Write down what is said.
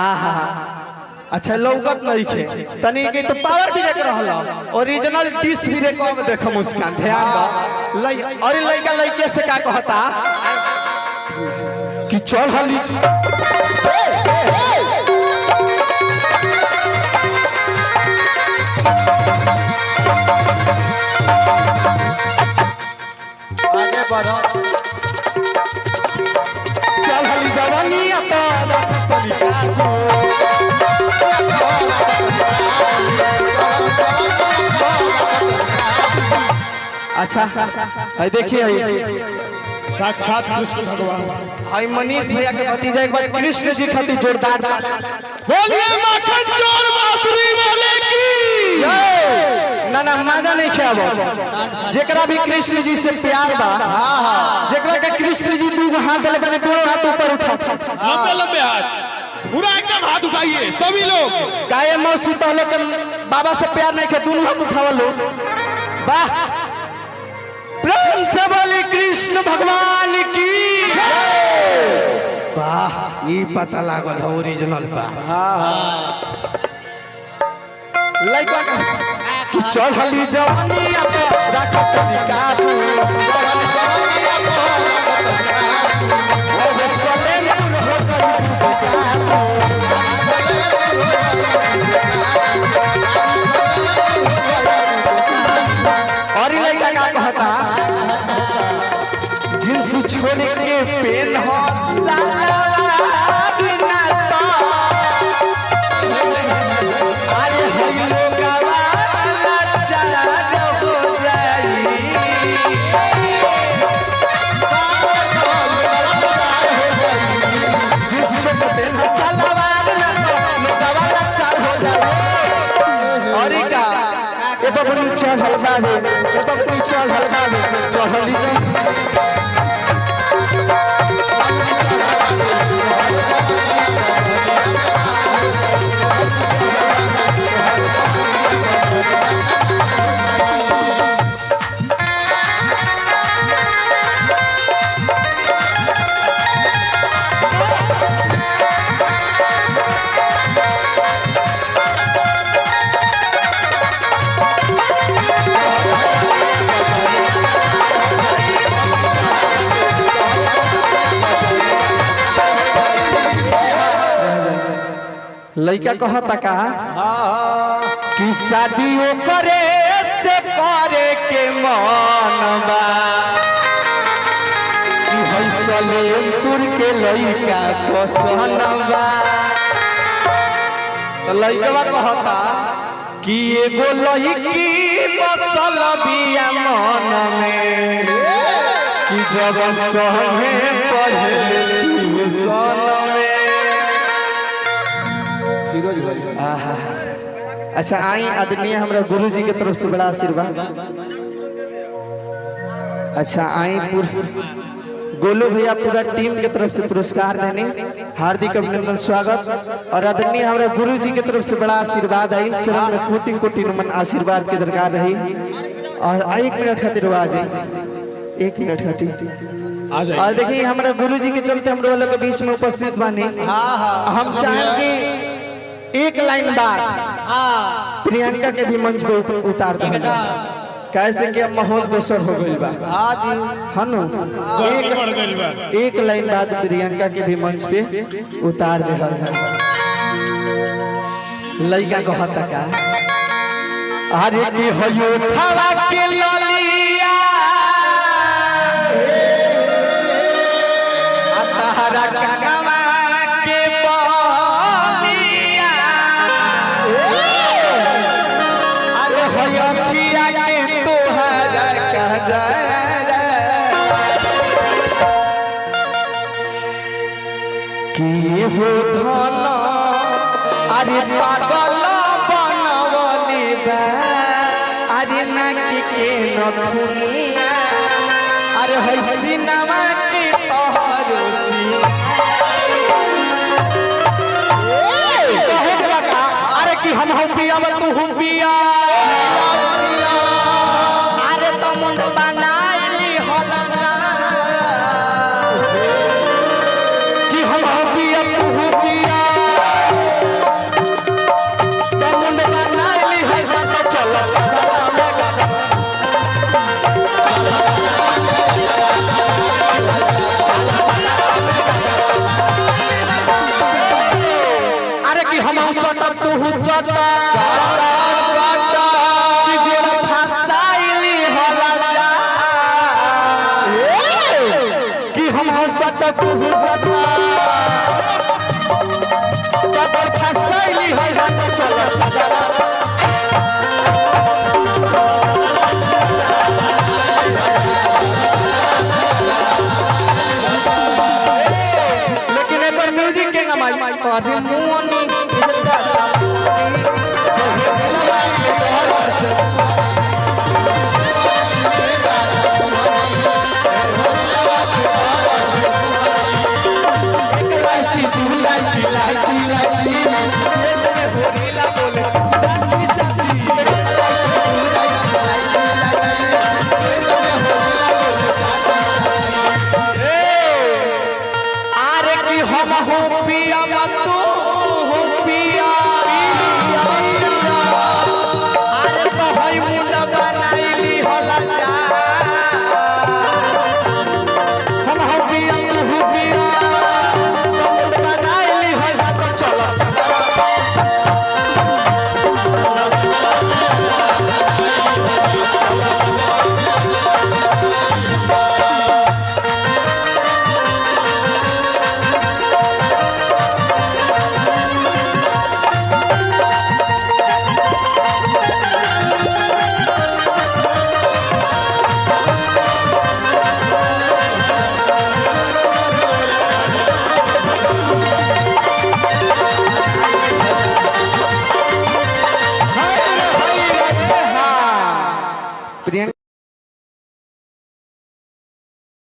आहा अच्छा लौकत नहीं खे तनी के तो पावर भी देख रहल ओरिजिनल डिश भी देखो में देखो मुस्कान ध्यान दो लई और लइका लइके से का कहता कि चढ़ली आगे बढ़ो चढ़ली जवानी अपना अच्छा है देखिए साक्षात कृष्ण भगवान हाय मनीष भैया के भतीजा एक बार कृष्ण जी खातिर जोरदार बोलिए माखन चोर बांसुरी वाले की ना ना मजा नहीं खाबो जेकरा भी कृष्ण जी से प्यार बा जेकरा के कृष्ण जी दू हाथ ले बने दोनों हाथ ऊपर उठा लंबे लंबे हाथ पूरा एकदम हाथ उठाइए सभी लोग काहे मौसी पहले के बाबा से प्यार नहीं के दोनों हाथ उठावलो वाह प्रेम से बोले कृष्ण भगवान की वाह ये पता लागल है ओरिजिनल बा लइका कि चढ़ली जवानी अब राखत निकालू चढ़ली जवानी अब सले नूर हो और लइका का कहता जिन्स छोड़ के पेन हो लइका कहता का कि शादियों करे से करे के मन बा कि हईसले तुर के लइका पसंद बा तो लइका कहता कि एगो लइकी बसल बिया मन में कि जब संगे पढ़े ट्यूशन में अच्छा आई आदरणीय हमरा गुरुजी के तरफ से बड़ा आशीर्वाद अच्छा आई गोलू भैया पूरा टीम के तरफ से पुरस्कार देने हार्दिक अभिनंदन स्वागत और आदरणीय हमरा गुरुजी के तरफ से बड़ा आशीर्वाद आई चरण में कोटि कोटि नमन आशीर्वाद के दरकार रही और 1 मिनट खातिर आ जाए 1 मिनट खातिर और देखिए हमारे गुरुजी के चलते हम लोग के बीच में उपस्थित बानी हम चाहें कि एक लाइन बाद प्रियंका के भी मंच पे उतार देना कैसे कि अब माहौल दोसर हो गइल बा हां जी हनु एक लाइन बाद प्रियंका के भी मंच पे उतार देना लइका कहता का अरे की होयो थाला के ललिया आ तहरा कनवा के बलिया अरे होयो खिया के तोहरा कह जा कि हो धन अरे पागल बनवली बा अरे नाकी के नथुनिया अरे है सिनेमा के तहरसी कहे लगा अरे कि हम पिया तू हम पिया अरे तो मुंड बनाइली होला कि हम पिया तू पिया मुंड बनाई है हाथ चल अरे कि हम सटा तू सटा कि गोड़ फसाइली होला जा कि हम सटा तू सटा गोड़ फसाइली होला चल लेकिन एक म्यूजिक के गमाई अरे मोनी अरे कि हम हो पिया तू